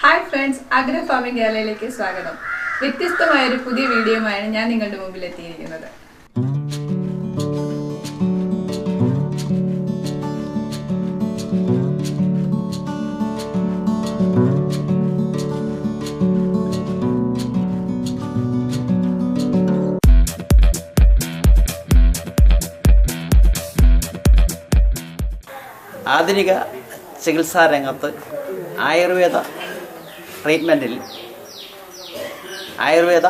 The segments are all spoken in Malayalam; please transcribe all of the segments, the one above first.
ഹായ് ഫ്രണ്ട്സ്, അഗ്ര ഫാമിംഗ് കേരളയിലേക്ക് സ്വാഗതം. വ്യത്യസ്തമായ ഒരു പുതിയ വീഡിയോയുമായാണ് ഞാൻ നിങ്ങളുടെ മുമ്പിൽ എത്തിയിരിക്കുന്നത്. ആധുനിക ചികിത്സാ രംഗത്ത് ആയുർവേദ ട്രീറ്റ്മെൻറ്റിൽ ആയുർവേദ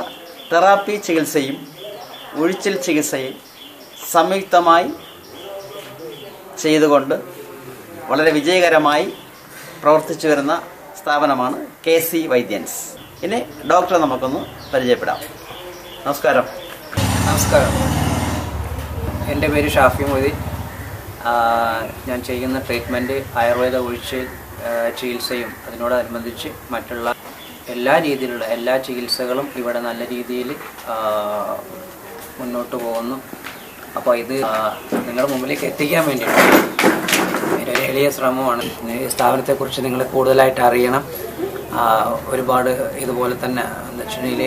തെറാപ്പി ചികിത്സയും ഒഴിച്ചിൽ ചികിത്സയും സംയുക്തമായി ചെയ്തുകൊണ്ട് വളരെ വിജയകരമായി പ്രവർത്തിച്ചു വരുന്ന സ്ഥാപനമാണ് KC വൈദ്യൻസ്. ഇനി ഡോക്ടറെ നമുക്കൊന്ന് പരിചയപ്പെടാം. നമസ്കാരം. നമസ്കാരം. എൻ്റെ പേര് ഷാഫി മൊയ്തീൻ. ഞാൻ ചെയ്യുന്ന ട്രീറ്റ്മെൻറ്റ് ആയുർവേദ ഒഴിച്ചിൽ ചികിത്സയും അതിനോടനുബന്ധിച്ച് മറ്റുള്ള എല്ലാ ചികിത്സകളും ഇവിടെ നല്ല രീതിയിൽ മുന്നോട്ട് പോകുന്നു. അപ്പോൾ ഇത് നിങ്ങളുടെ മുമ്പിലേക്ക് എത്തിക്കാൻ വേണ്ടിയിട്ട് ഒരു എളിയ ശ്രമമാണ്. ഈ സ്ഥാപനത്തെക്കുറിച്ച് നിങ്ങൾ കൂടുതലായിട്ട് അറിയണം. ഒരുപാട് ഇതുപോലെ തന്നെ എന്ന് വെച്ചിട്ടുണ്ടെങ്കിൽ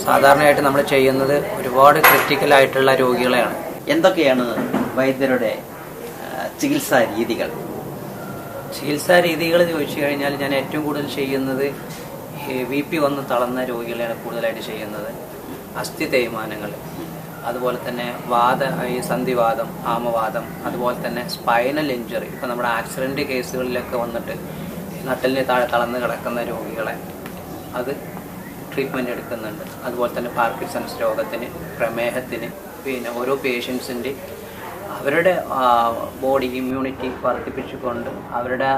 സാധാരണയായിട്ട് നമ്മൾ ചെയ്യുന്നത് ഒരുപാട് ക്രിട്ടിക്കലായിട്ടുള്ള രോഗികളെയാണ്. എന്തൊക്കെയാണ് വൈദ്യരുടെ ചികിത്സാ രീതികൾ ചോദിച്ചു കഴിഞ്ഞാൽ ഞാൻ ഏറ്റവും കൂടുതൽ ചെയ്യുന്നത് BP വന്ന് തളർന്ന രോഗികളെയാണ് കൂടുതലായിട്ട് ചെയ്യുന്നത്. അസ്ഥി തേയ്മാനങ്ങൾ, അതുപോലെ തന്നെ ഈ സന്ധിവാദം, ആമവാദം, അതുപോലെ തന്നെ സ്പൈനൽ ഇഞ്ചറി. ഇപ്പോൾ നമ്മുടെ ആക്സിഡൻറ്റ് കേസുകളിലൊക്കെ വന്നിട്ട് നട്ടലിന് താഴെ തളർന്ന് കിടക്കുന്ന രോഗികളെ അത് ട്രീറ്റ്മെൻറ്റ് എടുക്കുന്നുണ്ട്. അതുപോലെ തന്നെ പാർക്കിൻസൺസ് രോഗത്തിന്, പ്രമേഹത്തിന്, പിന്നെ ഓരോ പേഷ്യൻസിൻ്റെ അവരുടെ ബോഡി ഇമ്മ്യൂണിറ്റി വർദ്ധിപ്പിച്ചുകൊണ്ട് അവരുടെ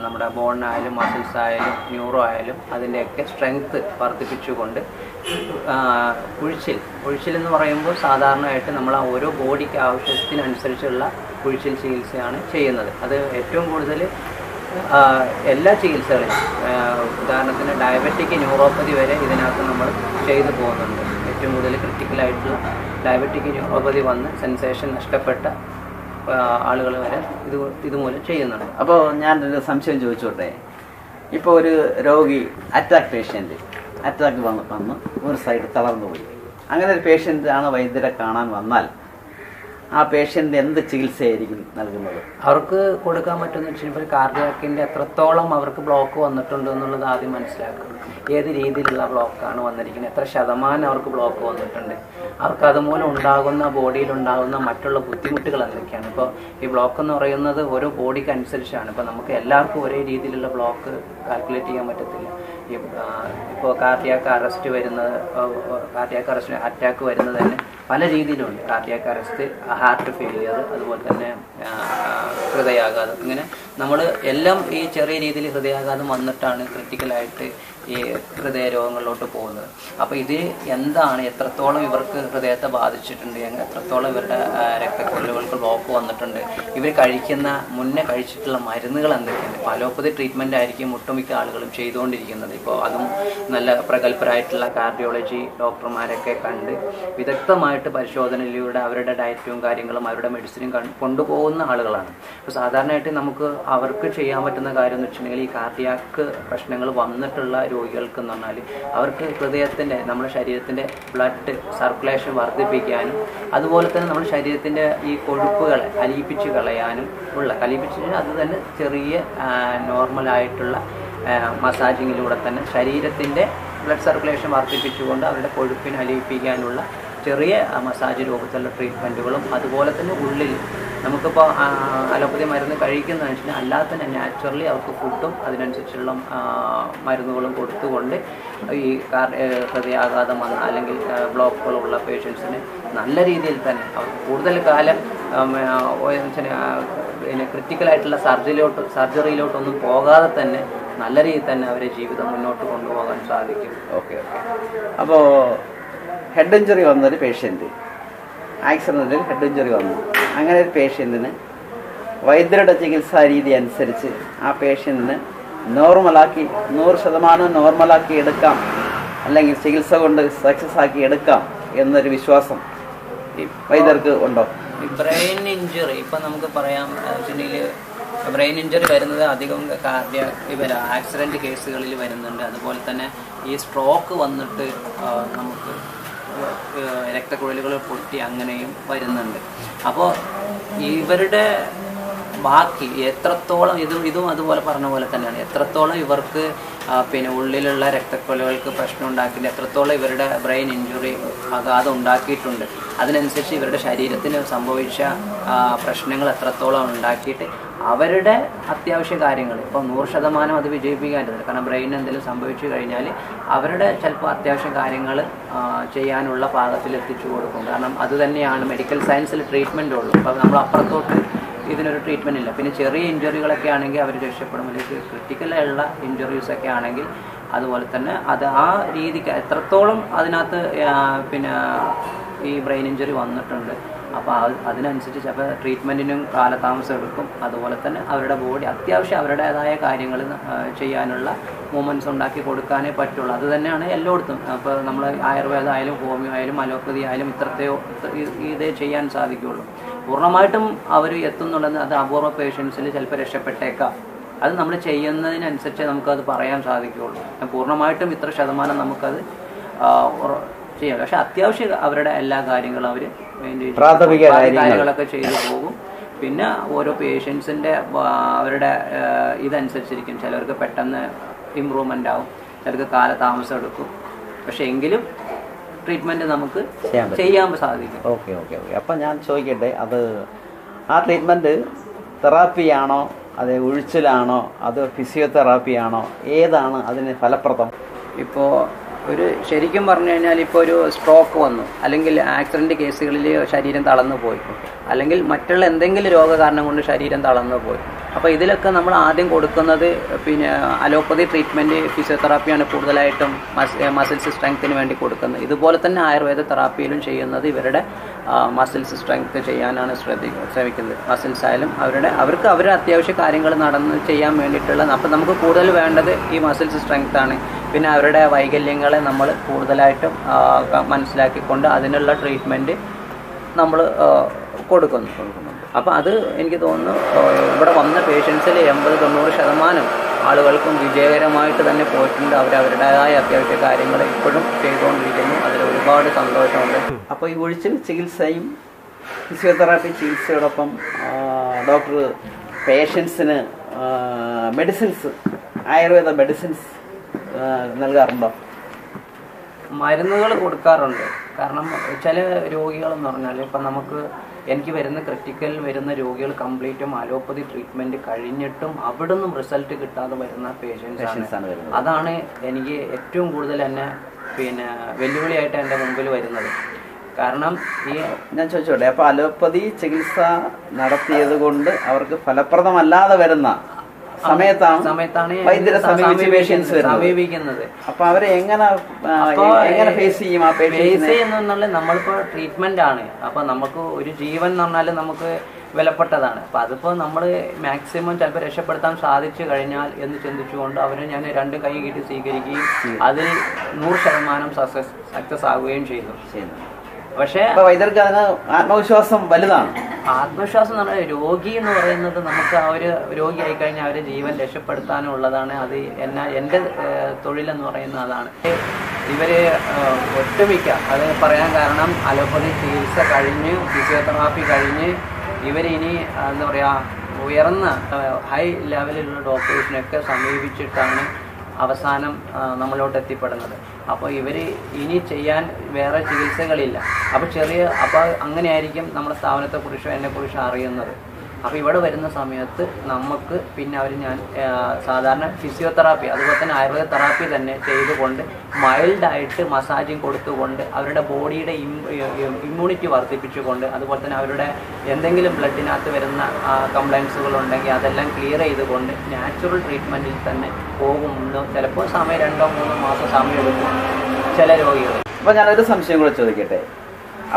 നമ്മുടെ ബോണിനായാലും മസിൽസ് ആയാലും ന്യൂറോ ആയാലും അതിൻ്റെയൊക്കെ സ്ട്രെങ്ത്ത് വർദ്ധിപ്പിച്ചുകൊണ്ട് ഒഴിച്ചിൽ എന്ന് പറയുമ്പോൾ സാധാരണയായിട്ട് നമ്മൾ ഓരോ ബോഡിക്ക് ആവശ്യത്തിനനുസരിച്ചുള്ള ഒഴിച്ചിൽ ചികിത്സയാണ് ചെയ്യുന്നത്. അത് ഏറ്റവും കൂടുതൽ എല്ലാ ചികിത്സകളും, ഉദാഹരണത്തിന് ഡയബറ്റിക് ന്യൂറോപ്പതി വരെ ഇതിനകത്ത് നമ്മൾ ചെയ്തു പോകുന്നുണ്ട്. ഏറ്റവും കൂടുതൽ ക്രിട്ടിക്കലായിട്ടുള്ള ഡയബറ്റിക് ന്യൂറോപ്പതി വന്ന് സെൻസേഷൻ നഷ്ടപ്പെട്ട ആളുകൾ വരെ ഇതുമൂലം ചെയ്യുന്നുണ്ട്. അപ്പോൾ ഞാനൊരു സംശയം ചോദിച്ചോട്ടെ. ഇപ്പോൾ ഒരു രോഗി അറ്റാക്ക് വന്ന് ഒരു സൈഡ് തളർന്നു പോയി. അങ്ങനെ ഒരു പേഷ്യൻ്റാണ് വൈദ്യരെ കാണാൻ വന്നാൽ ആ പേഷ്യൻ്റ് എന്ത് ചികിത്സയായിരിക്കും നൽകുന്നത്? അവർക്ക് കൊടുക്കാൻ പറ്റുമെന്ന് വെച്ചിട്ടുണ്ടെങ്കിൽ കാർഡിയാക്കിൻ്റെ എത്രത്തോളം അവർക്ക് ബ്ലോക്ക് വന്നിട്ടുണ്ട് എന്നുള്ളത് ആദ്യം മനസ്സിലാക്കുക. ഏത് രീതിയിലുള്ള ബ്ലോക്കാണ് വന്നിരിക്കുന്നത്, എത്ര ശതമാനം അവർക്ക് ബ്ലോക്ക് വന്നിട്ടുണ്ട്, അവർക്ക് അതുമൂലം ഉണ്ടാകുന്ന ബോഡിയിലുണ്ടാകുന്ന മറ്റുള്ള ബുദ്ധിമുട്ടുകൾ എന്തൊക്കെയാണ്. ഇപ്പോൾ ഈ ബ്ലോക്ക് എന്ന് പറയുന്നത് ഓരോ ബോഡിക്ക് അനുസരിച്ചാണ്. ഇപ്പോൾ നമുക്ക് എല്ലാവർക്കും ഒരേ രീതിയിലുള്ള ബ്ലോക്ക് കാൽക്കുലേറ്റ് ചെയ്യാൻ പറ്റത്തില്ല. ഇപ്പോൾ കാർഡിയാക്ക് അറ്റാക്ക് വരുന്നത് തന്നെ പല രീതിയിലുണ്ട്. കാർഡിയാക്ക് അറസ്റ്റ്, ഹാർട്ട് ഫെയിലിയർ, അതുപോലെ തന്നെ ഹൃദയാഘാതം. ഇങ്ങനെ നമ്മൾ എല്ലാം ഈ ചെറിയ രീതിയിൽ ഹൃദയാഘാതം വന്നിട്ടാണ് ക്രിട്ടിക്കലായിട്ട് ഈ ഹൃദയ രോഗങ്ങളിലോട്ട് പോകുന്നത്. അപ്പോൾ ഇത് എന്താണ്, എത്രത്തോളം ഇവർക്ക് ഹൃദയത്തെ ബാധിച്ചിട്ടുണ്ട്, എത്രത്തോളം ഇവരുടെ രക്തക്കൊള്ളുകൾക്ക് ബ്ലോക്ക് വന്നിട്ടുണ്ട്, ഇവർ മുന്നേ കഴിച്ചിട്ടുള്ള മരുന്നുകൾ എന്തൊക്കെയാണ്. അലോപ്പതി ട്രീറ്റ്മെൻ്റ് ആയിരിക്കും ഒട്ടുമിക്ക ആളുകളും ചെയ്തുകൊണ്ടിരിക്കുന്നത്. ഇപ്പോൾ അതും നല്ല പ്രഗത്ഭരായിട്ടുള്ള കാർഡിയോളജി ഡോക്ടർമാരൊക്കെ കണ്ട് വിദഗ്ധമായിട്ട് പരിശോധനയിലൂടെ അവരുടെ ഡയറ്റും കാര്യങ്ങളും അവരുടെ മെഡിസിനും കൊണ്ടുപോകുന്ന ആളുകളാണ്. അപ്പോൾ സാധാരണയായിട്ട് നമുക്ക് അവർക്ക് ചെയ്യാൻ പറ്റുന്ന കാര്യം എന്ന് വെച്ചിട്ടുണ്ടെങ്കിൽ ഈ കാർഡിയാക്ക് പ്രശ്നങ്ങൾ വന്നിട്ടുള്ള രോഗികൾക്ക് എന്ന് പറഞ്ഞാൽ അവർക്ക് ഹൃദയത്തിൻ്റെ, നമ്മുടെ ശരീരത്തിൻ്റെ ബ്ലഡ് സർക്കുലേഷൻ വർദ്ധിപ്പിക്കാനും അതുപോലെ തന്നെ നമ്മുടെ ശരീരത്തിൻ്റെ ഈ കൊഴുപ്പുകളെ അലിയിപ്പിച്ച് കളയാനും അത് തന്നെ ചെറിയ നോർമലായിട്ടുള്ള മസാജിങ്ങിലൂടെ തന്നെ ശരീരത്തിൻ്റെ ബ്ലഡ് സർക്കുലേഷൻ വർദ്ധിപ്പിച്ചുകൊണ്ട് അവരുടെ കൊഴുപ്പിനെ അലിയിപ്പിക്കാനുള്ള ചെറിയ മസാജ് രൂപത്തിലുള്ള ട്രീറ്റ്മെൻറ്റുകളും, അതുപോലെ തന്നെ ഉള്ളിൽ നമുക്കിപ്പോൾ അലോപ്പതി മരുന്ന് കഴിക്കുന്നതെന്ന് വെച്ചാൽ അല്ലാതെ തന്നെ നാച്ചുറലി അവർക്ക് ഫുഡും അതിനനുസരിച്ചുള്ള മരുന്നുകളും കൊടുത്തുകൊണ്ട് ഈ ഹൃദയാഘാതം വന്ന അല്ലെങ്കിൽ ബ്ലോക്കുകളുള്ള പേഷ്യൻസിന് നല്ല രീതിയിൽ തന്നെ അവർക്ക് കൂടുതൽ കാലം പിന്നെ ക്രിട്ടിക്കലായിട്ടുള്ള സർജറിയിലോട്ടൊന്നും പോകാതെ തന്നെ നല്ല രീതിയിൽ തന്നെ അവരെ ജീവിതം മുന്നോട്ട് കൊണ്ടുപോകാൻ സാധിക്കും. ഓക്കെ. അപ്പോൾ ഹെഡ് ഇഞ്ചറി വന്നൊരു പേഷ്യൻ്റ്, ആക്സിഡൻറ്റിൽ ഹെഡ് ഇഞ്ചറി വന്നു. അങ്ങനെ ഒരു പേഷ്യൻറ്റിന് വൈദ്യരുടെ ചികിത്സാ രീതി അനുസരിച്ച് ആ പേഷ്യൻറ്റിന് 100% നോർമലാക്കി എടുക്കാം, അല്ലെങ്കിൽ ചികിത്സ കൊണ്ട് സക്സസ് ആക്കി എടുക്കാം എന്നൊരു വിശ്വാസം വൈദ്യർക്ക് ഉണ്ടോ? ബ്രെയിൻ ഇഞ്ചുറി ഇപ്പം നമുക്ക് പറയാം വെച്ചിട്ടുണ്ടെങ്കിൽ ബ്രെയിൻ ഇഞ്ചുറി വരുന്നത് അധികം ആക്സിഡന്റ് കേസുകളിൽ വരുന്നുണ്ട്. അതുപോലെ തന്നെ ഈ സ്ട്രോക്ക് വന്നിട്ട് നമുക്ക് രക്തക്കുഴലുകൾ പൊട്ടി അങ്ങനെയും വരുന്നുണ്ട്. അപ്പോൾ ഇവരുടെ ബാക്കി എത്രത്തോളം ഇതും അതുപോലെ പറഞ്ഞ പോലെ തന്നെയാണ്, എത്രത്തോളം ഇവർക്ക് പിന്നെ ഉള്ളിലുള്ള രക്തക്കുഴലുകൾക്ക് പ്രശ്നം ഉണ്ടാക്കിയിട്ട് എത്രത്തോളം ഇവരുടെ ബ്രെയിൻ ഇഞ്ചുറി ആഘാതം ഉണ്ടാക്കിയിട്ടുണ്ട്, അതിനനുസരിച്ച് ഇവരുടെ ശരീരത്തിന് സംഭവിച്ച പ്രശ്നങ്ങൾ എത്രത്തോളം ഉണ്ടാക്കിയിട്ട് അവരുടെ അത്യാവശ്യ കാര്യങ്ങൾ ഇപ്പോൾ 100% അത് വിജയിപ്പിക്കാൻ പറ്റില്ല. കാരണം ബ്രെയിൻ എന്തെങ്കിലും സംഭവിച്ചു കഴിഞ്ഞാൽ അവരുടെ ചിലപ്പോൾ അത്യാവശ്യ കാര്യങ്ങൾ ചെയ്യാനുള്ള പാകത്തിൽ എത്തിച്ചു കൊടുക്കും. കാരണം അതുതന്നെയാണ് മെഡിക്കൽ സയൻസിൽ ട്രീറ്റ്മെൻ്റ് ഉള്ളൂ. അപ്പോൾ നമ്മൾ അപ്പുറത്തോട്ട് ഇതിനൊരു ട്രീറ്റ്മെൻ്റ് ഇല്ല. പിന്നെ ചെറിയ ഇഞ്ചുറികളൊക്കെ ആണെങ്കിൽ അവർ രക്ഷപ്പെടും. അല്ലെങ്കിൽ ക്രിട്ടിക്കലായുള്ള ഇഞ്ചുറീസൊക്കെ ആണെങ്കിൽ അതുപോലെ തന്നെ അത് ആ രീതിക്ക് എത്രത്തോളം അതിനകത്ത് പിന്നെ ഈ ബ്രെയിൻ ഇഞ്ചുറി വന്നിട്ടുണ്ട്, അപ്പോൾ അതിനനുസരിച്ച് ചിലപ്പോൾ ട്രീറ്റ്മെൻറ്റിനും കാലതാമസം എടുക്കും. അതുപോലെ തന്നെ അവരുടെ ബോഡി അത്യാവശ്യം അവരുടേതായ കാര്യങ്ങൾ ചെയ്യാനുള്ള മൂവ്മെൻറ്റ്സ് ഉണ്ടാക്കി കൊടുക്കാനേ പറ്റുള്ളൂ. അത് തന്നെയാണ് എല്ലായിടത്തും. അപ്പോൾ നമ്മൾ ആയുർവേദ ആയാലും ഹോമിയോ ആയാലും അലോപ്പതി ആയാലും ഇതേ ചെയ്യാൻ സാധിക്കുകയുള്ളൂ. പൂർണ്ണമായിട്ടും അവർ എത്തുന്നുണ്ടെന്ന് അത് അപൂർവ പേഷ്യൻസിൽ ചിലപ്പോൾ രക്ഷപ്പെട്ടേക്കാം. അത് നമ്മൾ ചെയ്യുന്നതിനനുസരിച്ച് നമുക്കത് പറയാൻ സാധിക്കുകയുള്ളൂ. പൂർണ്ണമായിട്ടും ഇത്ര ശതമാനം നമുക്കത് ചെയ്യാം. പക്ഷെ അത്യാവശ്യം അവരുടെ എല്ലാ കാര്യങ്ങളും അവർ പ്രാഥമിക കാര്യങ്ങളൊക്കെ ചെയ്തു പോകും. പിന്നെ ഓരോ പേഷ്യൻസിൻ്റെ അവരുടെ ഇതനുസരിച്ചിരിക്കും. ചിലർക്ക് പെട്ടെന്ന് ഇമ്പ്രൂവ്മെൻ്റ് ആവും, ചിലർക്ക് കാലതാമസം എടുക്കും. പക്ഷെ എങ്കിലും ട്രീറ്റ്മെൻറ്റ് നമുക്ക് ചെയ്യാൻ സാധിക്കും. ഓക്കെ. അപ്പം ഞാൻ ചോദിക്കട്ടെ, അത് ആ ട്രീറ്റ്മെൻറ്റ് തെറാപ്പിയാണോ, അത് ഒഴിച്ചിലാണോ, അത് ഫിസിയോതെറാപ്പിയാണോ, ഏതാണ് അതിന് ഫലപ്രദം? ഇപ്പോൾ ശരിക്കും പറഞ്ഞു കഴിഞ്ഞാൽ ഇപ്പോൾ ഒരു സ്ട്രോക്ക് വന്നു, അല്ലെങ്കിൽ ആക്സിഡൻറ്റ് കേസുകളിൽ ശരീരം തളർന്നു പോയി, അല്ലെങ്കിൽ മറ്റുള്ള എന്തെങ്കിലും രോഗകാരണം കൊണ്ട് ശരീരം തളർന്നു പോയി. അപ്പോൾ ഇതിലൊക്കെ നമ്മൾ ആദ്യം കൊടുക്കുന്നത് പിന്നെ അലോപ്പതി ട്രീറ്റ്മെൻറ്റ്, ഫിസിയോതെറാപ്പിയാണ് കൂടുതലായിട്ടും മസിൽസ് സ്ട്രെങ്ത്തിന് വേണ്ടി കൊടുക്കുന്നത്. ഇതുപോലെ തന്നെ ആയുർവേദ തെറാപ്പിയിലും ചെയ്യുന്നത് ഇവരുടെ മസിൽസ് സ്ട്രെങ്ത് ചെയ്യാനാണ് ശ്രമിക്കുന്നത്. മസിൽസ് ആയാലും അവർക്ക് അവരുടെ അത്യാവശ്യ കാര്യങ്ങൾ നടന്ന് ചെയ്യാൻ വേണ്ടിയിട്ടുള്ള. അപ്പോൾ നമുക്ക് കൂടുതൽ വേണ്ടത് ഈ മസിൽസ് സ്ട്രെങ്ത് ആണ്. പിന്നെ അവരുടെ വൈകല്യങ്ങളെ നമ്മൾ കൂടുതലായിട്ടും മനസ്സിലാക്കിക്കൊണ്ട് അതിനുള്ള ട്രീറ്റ്മെൻറ്റ് നമ്മൾ കൊടുക്കുന്നുണ്ട്. അപ്പോൾ അത് എനിക്ക് തോന്നുന്നു ഇവിടെ വന്ന പേഷ്യൻസിൽ 80-90% ആളുകൾക്കും വിജയകരമായിട്ട് തന്നെ പോയിട്ടുണ്ട്. അവരുടേതായ അത്യാവശ്യ കാര്യങ്ങൾ ഇപ്പോഴും ചെയ്തുകൊണ്ടിരിക്കുന്നു. അതിൽ ഒരുപാട് സന്തോഷമുണ്ട്. അപ്പോൾ ഈ ഒഴിച്ചിൽ ചികിത്സയും ഫിസിയോതെറാപ്പി ചികിത്സയോടൊപ്പം ഡോക്ടർ പേഷ്യൻസിന് മെഡിസിൻസ്, ആയുർവേദ മെഡിസിൻസ് നൽകാറുണ്ടോ? മരുന്നുകൾ കൊടുക്കാറുണ്ട്. കാരണം ചില രോഗികളെന്ന് പറഞ്ഞാൽ ഇപ്പം എനിക്ക് വരുന്ന ക്രിട്ടിക്കൽ വരുന്ന രോഗികൾ കംപ്ലീറ്റും അലോപ്പതി ട്രീറ്റ്മെൻറ്റ് കഴിഞ്ഞിട്ടും അവിടെ നിന്നും റിസൾട്ട് കിട്ടാതെ വരുന്ന പേഷ്യൻസ് ആണ്. അതാണ് എനിക്ക് ഏറ്റവും കൂടുതൽ എന്നെ പിന്നെ വെല്ലുവിളിയായിട്ട് എൻ്റെ മുമ്പിൽ വരുന്നത്. കാരണം ഞാൻ ചോദിച്ചോട്ടെ, അപ്പോൾ അലോപ്പതി ചികിത്സ നടത്തിയത് കൊണ്ട് അവർക്ക് ഫലപ്രദമല്ലാതെ വരുന്ന സമയത്താണ് വൈദ്യരെ സമീപിക്കുന്നത്. അപ്പൊ അവരെ എങ്ങനെ ഫേസ് ചെയ്യും? ആ ഫേസ് ചെയ്യുന്ന നമ്മളിപ്പോ ട്രീറ്റ്മെന്റ് ആണ്. അപ്പൊ നമുക്ക് ഒരു ജീവൻ എന്ന് പറഞ്ഞാൽ നമുക്ക് വിലപ്പെട്ടതാണ്. അപ്പൊ അതിപ്പോ നമ്മൾ മാക്സിമം ചിലപ്പോൾ രക്ഷപ്പെടുത്താൻ സാധിച്ചു കഴിഞ്ഞാൽ എന്ന് ചിന്തിച്ചുകൊണ്ട് അവരെ ഞാൻ 2 കൈ കിട്ടി സ്വീകരിക്കുകയും അതിൽ 100% സക്സസ് ആവുകയും ചെയ്തു. പക്ഷേ വൈദ്യർക്ക് അതിന് ആത്മവിശ്വാസം വലുതാണ്. ആത്മവിശ്വാസം എന്ന് പറഞ്ഞാൽ രോഗി എന്ന് പറയുന്നത് നമുക്ക് രോഗിയായി കഴിഞ്ഞാൽ അവരെ ജീവൻ രക്ഷപ്പെടുത്താനുള്ളതാണ്. അത് എൻ്റെ തൊഴിലെന്ന് പറയുന്നത് അതാണ്. ഇവര് ഒട്ടുമിക്ക അത് പറയാൻ കാരണം അലോപ്പതി ചികിത്സ കഴിഞ്ഞ് ഫിസിയോതെറാപ്പി കഴിഞ്ഞ് ഇവരിനി എന്താ പറയുക ഉയർന്ന ഹൈ ലെവലിലുള്ള ഡോക്ടേഴ്സിനൊക്കെ സമീപിച്ചിട്ടാണ് അവസാനം നമ്മളോട്ട് എത്തിപ്പെടുന്നത്. അപ്പോൾ ഇവർ ഇനി ചെയ്യാൻ വേറെ ചികിത്സകളില്ല. അപ്പോൾ അങ്ങനെയായിരിക്കും നമ്മുടെ സ്ഥാപനത്തെക്കുറിച്ചോ എന്നെക്കുറിച്ചോ അറിയുന്നത്. അപ്പോൾ ഇവിടെ വരുന്ന സമയത്ത് നമുക്ക് പിന്നെ ഞാൻ സാധാരണ ഫിസിയോതെറാപ്പി അതുപോലെ തന്നെ ആയുർവേദ തെറാപ്പി തന്നെ ചെയ്തുകൊണ്ട് മൈൽഡായിട്ട് മസാജിങ് കൊടുത്തുകൊണ്ട് അവരുടെ ബോഡിയുടെ ഇമ്മ്യൂണിറ്റി വർദ്ധിപ്പിച്ചുകൊണ്ട് അതുപോലെ തന്നെ അവരുടെ എന്തെങ്കിലും ബ്ലഡിനകത്ത് വരുന്ന കംപ്ലൈൻസുകളുണ്ടെങ്കിൽ അതെല്ലാം ക്ലിയർ ചെയ്തുകൊണ്ട് നാച്ചുറൽ ട്രീറ്റ്മെൻറ്റിൽ തന്നെ പോകുമെന്ന് ചിലപ്പോൾ 2-3 മാസം സമയമെടുക്കും ചില രോഗികൾ. അപ്പോൾ ഞാനൊരു സംശയം കൂടെ ചോദിക്കട്ടെ.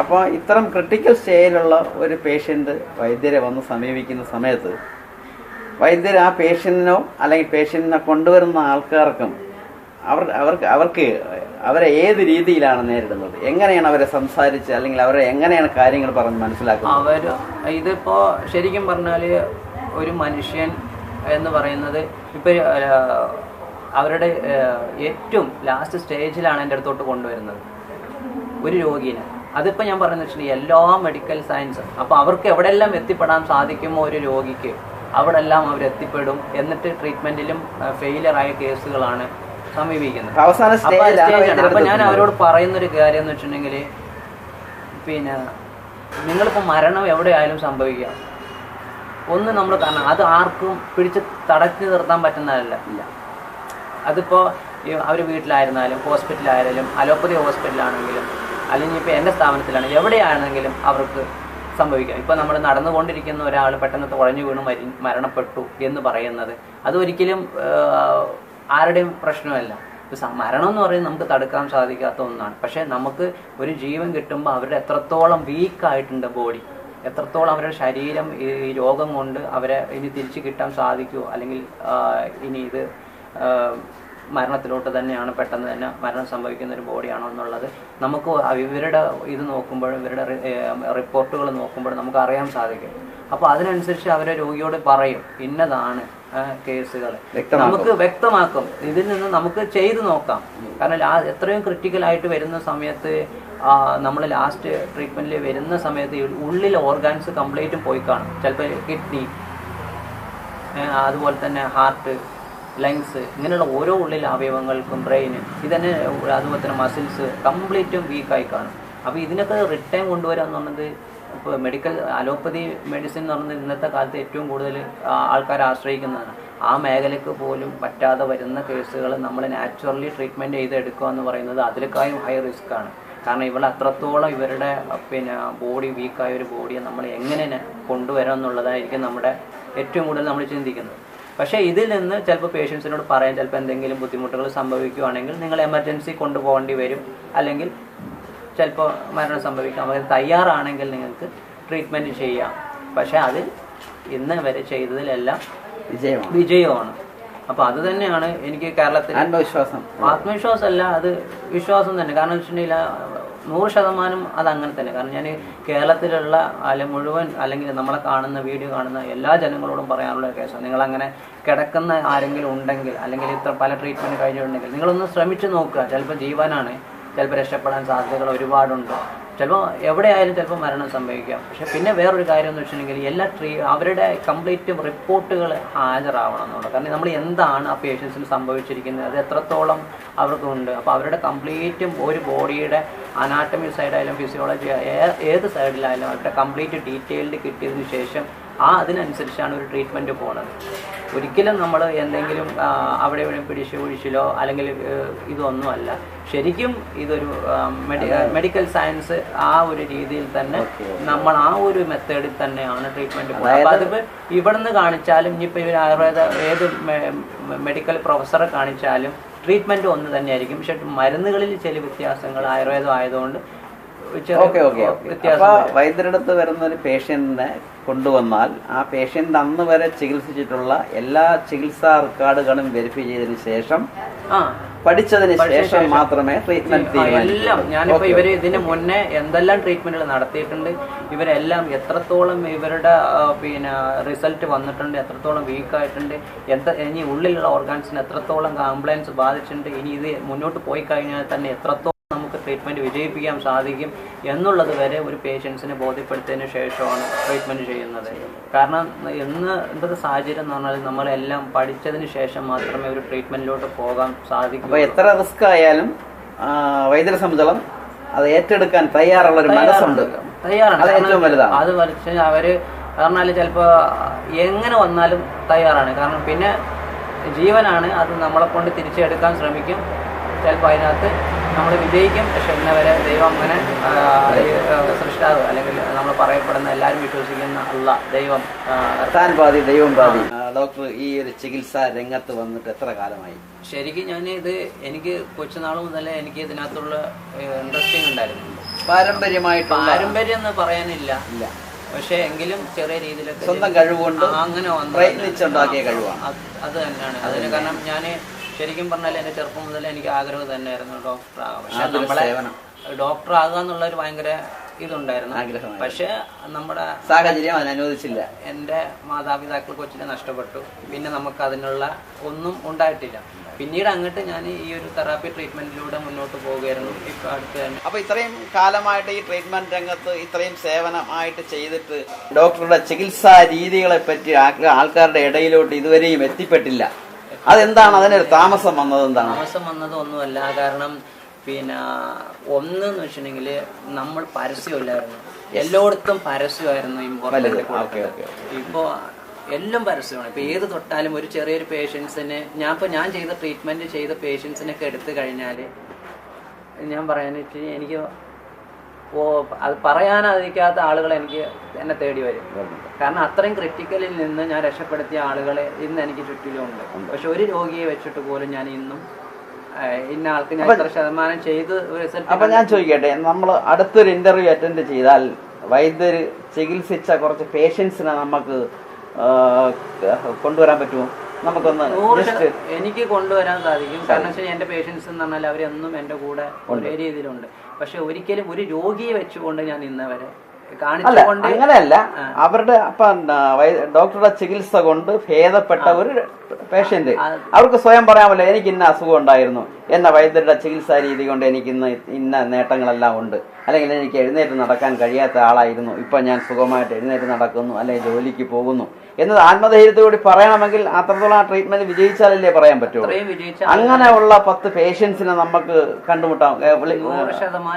അപ്പോൾ ഇത്തരം ക്രിട്ടിക്കൽ സ്റ്റേജിലുള്ള ഒരു പേഷ്യൻ്റ് വൈദ്യരെ വന്ന് സമീപിക്കുന്ന സമയത്ത് വൈദ്യർ ആ പേഷ്യൻറ്റിനോ അല്ലെങ്കിൽ പേഷ്യൻറ്റിനെ കൊണ്ടുവരുന്ന ആൾക്കാർക്കും അവരെ ഏത് രീതിയിലാണ് നേരിടുന്നത്? എങ്ങനെയാണ് അവരെ സംസാരിച്ച് അല്ലെങ്കിൽ അവരെ എങ്ങനെയാണ് കാര്യങ്ങൾ പറഞ്ഞ് മനസ്സിലാക്കുന്നത്? ഇതിപ്പോൾ ശരിക്കും പറഞ്ഞാൽ ഒരു മനുഷ്യൻ എന്ന് പറയുന്നത് ഇപ്പം അവരുടെ ഏറ്റവും ലാസ്റ്റ് സ്റ്റേജിലാണ് എൻ്റെ അടുത്തോട്ട് കൊണ്ടുവരുന്നത് ഒരു രോഗീനെ. അതിപ്പോൾ ഞാൻ പറയുന്നത് വെച്ചിട്ടുണ്ടെങ്കിൽ എല്ലാ മെഡിക്കൽ സയൻസും അപ്പോൾ അവർക്ക് എവിടെയെല്ലാം എത്തിപ്പെടാൻ സാധിക്കുമോ ഒരു രോഗിക്ക് അവിടെല്ലാം അവരെത്തിപ്പെടും. എന്നിട്ട് ട്രീറ്റ്മെൻറ്റിലും ഫെയിലിയറായ കേസുകളാണ് സമീപിക്കുന്നത്. അപ്പം ഞാൻ അവരോട് പറയുന്നൊരു കാര്യം എന്ന് വെച്ചിട്ടുണ്ടെങ്കിൽ പിന്നെ നിങ്ങളിപ്പോൾ മരണം എവിടെയായാലും സംഭവിക്കാം. ഒന്ന് നമ്മൾ കാരണം അത് ആർക്കും പിടിച്ച് തടഞ്ഞു നിർത്താൻ പറ്റുന്നതല്ല. അതിപ്പോൾ അവർ വീട്ടിലായിരുന്നാലും ഹോസ്പിറ്റലായാലും അലോപ്പതി ഹോസ്പിറ്റലാണെങ്കിലും അല്ലെങ്കിൽ ഇപ്പോൾ എൻ്റെ സ്ഥാപനത്തിലാണെങ്കിൽ എവിടെയാണെങ്കിലും അവർക്ക് സംഭവിക്കാം. ഇപ്പോൾ നമ്മൾ നടന്നുകൊണ്ടിരിക്കുന്ന ഒരാൾ പെട്ടെന്ന് തുഴഞ്ഞു വീണ് മരണപ്പെട്ടു എന്ന് പറയുന്നത് അതൊരിക്കലും ആരുടെയും പ്രശ്നമല്ല. മരണം എന്ന് പറയുന്നത് നമുക്ക് തടുക്കാൻ സാധിക്കാത്ത ഒന്നാണ്. പക്ഷേ നമുക്ക് ഒരു ജീവൻ കിട്ടുമ്പോൾ അവരുടെ എത്രത്തോളം വീക്കായിട്ടുണ്ട് ബോഡി, എത്രത്തോളം അവരുടെ ശരീരം ഈ രോഗം കൊണ്ട് അവരെ ഇനി തിരിച്ചു കിട്ടാൻ സാധിക്കുമോ, അല്ലെങ്കിൽ ഇനി ഇത് മരണത്തിലോട്ട് തന്നെയാണ് പെട്ടെന്ന് തന്നെ മരണം സംഭവിക്കുന്ന ഒരു ബോഡിയാണോ എന്നുള്ളത് നമുക്ക് ഇവരുടെ ഇത് നോക്കുമ്പോൾ, ഇവരുടെ റിപ്പോർട്ടുകൾ നോക്കുമ്പോൾ നമുക്ക് അറിയാൻ സാധിക്കും. അപ്പോൾ അതിനനുസരിച്ച് അവരെ രോഗിയോട് പറയും ഇന്നതാണ് കേസുകൾ, നമുക്ക് വ്യക്തമാക്കും. ഇതിൽ നിന്ന് നമുക്ക് ചെയ്തു നോക്കാം. കാരണം എത്രയും ക്രിട്ടിക്കലായിട്ട് വരുന്ന സമയത്ത് നമ്മൾ ലാസ്റ്റ് ട്രീറ്റ്മെൻറ്റിൽ വരുന്ന സമയത്ത് ഉള്ളിൽ ഓർഗാൻസ് കംപ്ലീറ്റും പോയി കാണും. ചിലപ്പോൾ കിഡ്നി, അതുപോലെ തന്നെ ഹാർട്ട്, ലങ്സ്, ഇങ്ങനെയുള്ള ഓരോ ഉള്ളിലെ അവയവങ്ങൾക്കും ബ്രെയിന് ഇതന്നെ, അതുപോലെ തന്നെ മസിൽസ് കംപ്ലീറ്റും വീക്കായി കാണും. അപ്പോൾ ഇതിനൊക്കെ റിട്ടേൺ കൊണ്ടുവരിക എന്ന് പറഞ്ഞത് ഇപ്പോൾ മെഡിക്കൽ അലോപ്പതി മെഡിസിൻ എന്ന് പറയുന്നത് ഇന്നത്തെ കാലത്ത് ഏറ്റവും കൂടുതൽ ആൾക്കാർ ആശ്രയിക്കുന്നതാണ്. ആ മേഖലയ്ക്ക് പോലും പറ്റാതെ വരുന്ന കേസുകൾ നമ്മൾ നാച്ചുറലി ട്രീറ്റ്മെൻറ്റ് ചെയ്തെടുക്കുക എന്ന് പറയുന്നത് അതിലേക്കായും ഹൈ റിസ്ക് ആണ്. കാരണം ഇവിടെ അത്രത്തോളം ഇവരുടെ പിന്നെ ബോഡി വീക്കായ ഒരു ബോഡിയെ നമ്മൾ എങ്ങനെ കൊണ്ടുവരാം എന്നുള്ളതായിരിക്കും നമ്മുടെ ഏറ്റവും കൂടുതൽ നമ്മൾ ചിന്തിക്കുന്നത്. പക്ഷേ ഇതിൽ നിന്ന് ചിലപ്പോൾ പേഷ്യൻസിനോട് പറയാൻ ചിലപ്പോൾ എന്തെങ്കിലും ബുദ്ധിമുട്ടുകൾ സംഭവിക്കുകയാണെങ്കിൽ നിങ്ങൾ എമർജൻസി കൊണ്ടുപോകേണ്ടി വരും, അല്ലെങ്കിൽ ചിലപ്പോൾ മരണം സംഭവിക്കാം. അവർ തയ്യാറാണെങ്കിൽ നിങ്ങൾക്ക് ട്രീറ്റ്മെൻറ്റ് ചെയ്യാം. പക്ഷേ അതിൽ ഇന്ന് വരെ ചെയ്തതിലെല്ലാം വിജയമാണ്. അപ്പോൾ അത് തന്നെയാണ് എനിക്ക് കേരളത്തിൽ ആത്മവിശ്വാസമല്ല, അത് വിശ്വാസം തന്നെ. കാരണം വെച്ചിട്ടുണ്ടെങ്കിൽ 100% അത് അങ്ങനെ തന്നെ. കാരണം ഞാൻ കേരളത്തിലുള്ള മുഴുവൻ അല്ലെങ്കിൽ നമ്മളെ കാണുന്ന വീഡിയോ കാണുന്ന എല്ലാ ജനങ്ങളോടും പറയാനുള്ള കേസാണ്, നിങ്ങളങ്ങനെ കിടക്കുന്ന ആരെങ്കിലും ഉണ്ടെങ്കിൽ അല്ലെങ്കിൽ ഇത്ര പല ട്രീറ്റ്മെൻറ്റ് കഴിഞ്ഞിട്ടുണ്ടെങ്കിൽ നിങ്ങളൊന്ന് ശ്രമിച്ചു നോക്കുക. ചിലപ്പോൾ ജീവനാണ്, ചിലപ്പോൾ രക്ഷപ്പെടാൻ സാധ്യതകൾ ഒരുപാടുണ്ട്. ചിലപ്പോൾ എവിടെയായാലും ചിലപ്പോൾ മരണം സംഭവിക്കാം. പക്ഷെ പിന്നെ വേറൊരു കാര്യം എന്ന് വെച്ചിട്ടുണ്ടെങ്കിൽ എല്ലാ അവരുടെ കംപ്ലീറ്റ് റിപ്പോർട്ടുകൾ ഹാജരാവണം എന്നുള്ളത്. കാരണം നമ്മൾ എന്താണ് ആ പേഷ്യൻസിന് സംഭവിച്ചിരിക്കുന്നത്, അത് എത്രത്തോളം അവർക്കുണ്ട്. അപ്പോൾ അവരുടെ കംപ്ലീറ്റും ഒരു ബോഡിയുടെ അനാട്ടമി സൈഡായാലും ഫിസിയോളജി ഏത് സൈഡിലായാലും അവരുടെ കംപ്ലീറ്റ് ഡീറ്റെയിൽഡ് കിട്ടിയതിന് ശേഷം അതിനനുസരിച്ചാണ് ഒരു ട്രീറ്റ്മെൻറ്റ് പോകുന്നത്. ഒരിക്കലും നമ്മൾ എന്തെങ്കിലും അവിടെ ഇവിടെ പിടിച്ചിലോ അല്ലെങ്കിൽ ഇതൊന്നുമല്ല. ശരിക്കും ഇതൊരു മെഡിക്കൽ സയൻസ് ആ ഒരു രീതിയിൽ തന്നെ നമ്മൾ ആ ഒരു മെത്തേഡിൽ തന്നെയാണ് ട്രീറ്റ്മെൻറ്റ് പോകുന്നത്. അപ്പോൾ അതിപ്പോൾ ഇവിടുന്ന് കാണിച്ചാലും ഇനിയിപ്പോൾ ഇവർ ആയുർവേദ ഏത് മെഡിക്കൽ പ്രൊഫസറെ കാണിച്ചാലും ട്രീറ്റ്മെൻറ്റ് ഒന്ന് തന്നെയായിരിക്കും. പക്ഷെ മരുന്നുകളിൽ ചില വ്യത്യാസങ്ങൾ ആയുർവേദം ആയതുകൊണ്ട് വൈദ്യരടുത്ത് വരുന്ന ഒരു പേഷ്യന്റിനെ കൊണ്ടുവന്നാൽ ആ പേഷ്യന്റ് അന്ന് വരെ ചികിത്സിച്ചിട്ടുള്ള എല്ലാ ചികിത്സാ റെക്കോർഡുകളും വെരിഫൈ ചെയ്തതിന് ശേഷം പഠിച്ചതിന് ശേഷം മാത്രമേ ട്രീറ്റ്മെന്റ് എല്ലാം. ഞാനിപ്പോ ഇവര് ഇതിന് മുന്നേ എന്തെല്ലാം ട്രീറ്റ്മെന്റുകൾ നടത്തിയിട്ടുണ്ട്, ഇവരെല്ലാം എത്രത്തോളം ഇവരുടെ പിന്നെ റിസൾട്ട് വന്നിട്ടുണ്ട്, എത്രത്തോളം വീക്കായിട്ടുണ്ട്, ഇനി ഉള്ളിലുള്ള ഓർഗാൻസിന് എത്രത്തോളം കംപ്ലൈൻസ് ബാധിച്ചിട്ടുണ്ട്, ഇനി ഇത് മുന്നോട്ട് പോയി കഴിഞ്ഞാൽ തന്നെ എത്രത്തോളം നമുക്ക് ട്രീറ്റ്മെൻറ്റ് വിജയിപ്പിക്കാൻ സാധിക്കും എന്നുള്ളത് വരെ ഒരു പേഷ്യൻസിനെ ബോധ്യപ്പെടുത്തിയതിന് ശേഷമാണ് ട്രീറ്റ്മെൻറ്റ് ചെയ്യുന്നത്. കാരണം ഇന്നത്തെ സാഹചര്യം എന്ന് പറഞ്ഞാൽ നമ്മളെല്ലാം പഠിച്ചതിന് ശേഷം മാത്രമേ ഒരു ട്രീറ്റ്മെൻറ്റിലോട്ട് പോകാൻ സാധിക്കൂ. അപ്പോൾ എത്ര റിസ്ക് ആയാലും വൈദ്യരെ സംബന്ധിച്ചോളം അത് ഏറ്റെടുക്കാൻ തയ്യാറുള്ള ഒരു മനസ്സുണ്ട്, തയ്യാറാണ്. ഏറ്റവും വലുതാണ്. അത് വരച്ച് അവർ പറഞ്ഞാൽ ചിലപ്പോൾ എങ്ങനെ വന്നാലും തയ്യാറാണ്. കാരണം പിന്നെ ജീവനാണ്, അത് നമ്മളെ കൊണ്ട് തിരിച്ചെടുക്കാൻ ശ്രമിക്കും. ചിലപ്പോൾ അതിനകത്ത് നമ്മൾ വിജയിക്കും. പക്ഷെ ഇന്നവരെ ദൈവം അങ്ങനെ സൃഷ്ടാവ് അല്ലെങ്കിൽ നമ്മൾ പറയപ്പെടുന്ന എല്ലാവരും വിശ്വസിക്കുന്ന അല്ല ദൈവം താൻ പാതി ദൈവം പാതി. ഡോക്ടർ ഈ ഒരു ചികിത്സാ രംഗത്ത് വന്നിട്ട് എത്ര കാലമായി? ശരിക്കും ഞാൻ എനിക്ക് കൊച്ചുനാൾ മുതലേ എനിക്ക് ഇതിനകത്തുള്ള ഇൻട്രസ്റ്റിംഗ് ഉണ്ടായിരുന്നു. പാരമ്പര്യം എന്ന് പറയാനില്ല, പക്ഷെ എങ്കിലും ചെറിയ രീതിയിലൊക്കെ സ്വന്തം കഴിവുകൊണ്ട് അങ്ങനെ പ്രയത്നിച്ചുണ്ടാക്കിയ കഴിവാണ്. അത് തന്നെയാണ് അതിന്. കാരണം ഞാൻ ശരിക്കും പറഞ്ഞാൽ എൻ്റെ ചെറുപ്പം മുതലേ എനിക്ക് ആഗ്രഹം തന്നെയായിരുന്നു ഡോക്ടർ ആകാം. പക്ഷെ നമ്മളെ ഡോക്ടർ ആകുക എന്നുള്ളൊരു ഭയങ്കര ഇതുണ്ടായിരുന്നു. ആഗ്രഹമായിരുന്നു. പക്ഷെ നമ്മുടെ സാഹചര്യം അതിനനുവദിച്ചില്ല. എൻ്റെ മാതാപിതാക്കൾ കൊച്ചിനെ നഷ്ടപ്പെട്ടു. പിന്നെ നമുക്ക് അതിനുള്ള ഒന്നും ഉണ്ടായിട്ടില്ല. പിന്നീട് അങ്ങോട്ട് ഞാൻ ഈ ഒരു തെറാപ്പി ട്രീറ്റ്മെന്റിലൂടെ മുന്നോട്ട് പോവുകയായിരുന്നു. ഇപ്പൊ അടുത്ത് തന്നെ അപ്പൊ ഇത്രയും കാലമായിട്ട് ഈ ട്രീറ്റ്മെന്റ് രംഗത്ത് ഇത്രയും സേവനമായിട്ട് ചെയ്തിട്ട് ഡോക്ടറുടെ ചികിത്സാ രീതികളെ പറ്റി ആൾക്കാരുടെ ഇടയിലോട്ട് ഇതുവരെയും എത്തിപ്പെട്ടില്ല. അതെന്താണ് അതിനൊരു താമസം വന്നത്? എന്താണ് താമസം വന്നത്? ഒന്നുമല്ല. കാരണം പിന്നെ ഒന്നെന്ന് വെച്ചിട്ടുണ്ടെങ്കിൽ നമ്മൾ പരസ്യമില്ലായിരുന്നു, എല്ലായിടത്തും പരസ്യമായിരുന്നു ഇമ്പോർട്ടൻ്റ്. ഇപ്പോ എല്ലാം പരസ്യമാണ്. ഇപ്പൊ ഏത് തൊട്ടാലും ഒരു ചെറിയൊരു പേഷ്യൻസിന് ഞാൻ ചെയ്ത ട്രീറ്റ്മെന്റ് ചെയ്ത പേഷ്യൻസിനൊക്കെ എടുത്തു കഴിഞ്ഞാൽ ഞാൻ പറയാന്ന് വെച്ചാൽ എനിക്ക് അത് പറയാനായിരിക്കാത്ത ആളുകൾ എന്നെ തേടി വരും. കാരണം അത്രയും ക്രിട്ടിക്കലിൽ നിന്ന് ഞാൻ രക്ഷപ്പെടുത്തിയ ആളുകളെ ഇന്ന് എനിക്ക് ചുറ്റിലുമുണ്ട്. പക്ഷെ ഒരു രോഗിയെ വെച്ചിട്ട് പോലും ഞാൻ ഇന്നും ഇന്ന ആൾക്ക് ഞാൻ ഇത്ര ശതമാനം ചെയ്ത് റിസൾട്ട്. അപ്പൊ ഞാൻ ചോദിക്കട്ടെ, നമ്മൾ അടുത്തൊരു ഇന്റർവ്യൂ അറ്റൻഡ് ചെയ്താൽ വൈദ്യര് ചികിത്സിച്ച കുറച്ച് പേഷ്യൻസിനെ നമുക്ക് കൊണ്ടുവരാൻ പറ്റുമോ? നമുക്കൊന്ന് എനിക്ക് കൊണ്ടുവരാൻ സാധിക്കും. കാരണം വെച്ചാൽ എന്റെ പേഷ്യൻസ് എന്ന് പറഞ്ഞാൽ അവരെന്നും എന്റെ കൂടെ ഒരേ രീതിയിലുണ്ട്. പക്ഷെ ഒരിക്കലും ഒരു രോഗിയെ വെച്ചുകൊണ്ട് ഞാൻ ഇന്നവരെ കാണിച്ചുകൊണ്ട് അങ്ങനെയല്ല. അവരുടെ ഡോക്ടറുടെ ചികിത്സ കൊണ്ട് ഭേദപ്പെട്ട ഒരു പേഷ്യന്റ് അവർക്ക് സ്വയം പറയാമല്ലോ, എനിക്ക് ഇന്ന അസുഖം ഉണ്ടായിരുന്നു, എന്ന വൈദ്യരുടെ ചികിത്സാ രീതി കൊണ്ട് എനിക്ക് ഇന്ന നേട്ടങ്ങളെല്ലാം ഉണ്ട്, അല്ലെങ്കിൽ എനിക്ക് എഴുന്നേറ്റ് നടക്കാൻ കഴിയാത്ത ആളായിരുന്നു, ഇപ്പൊ ഞാൻ സുഖമായിട്ട് എഴുന്നേറ്റ് നടക്കുന്നു, അല്ലെങ്കിൽ ജോലിക്ക് പോകുന്നു എന്നത് ആത്മധൈര്യത്തോടെ പറയണമെങ്കിൽ അത്രത്തോളം ആ ട്രീറ്റ്മെന്റ് വിജയിച്ചാലല്ലേ പറയാൻ പറ്റുള്ളൂ. അങ്ങനെയുള്ള 10 പേഷ്യൻസിനെ നമുക്ക് കണ്ടുമുട്ടാം,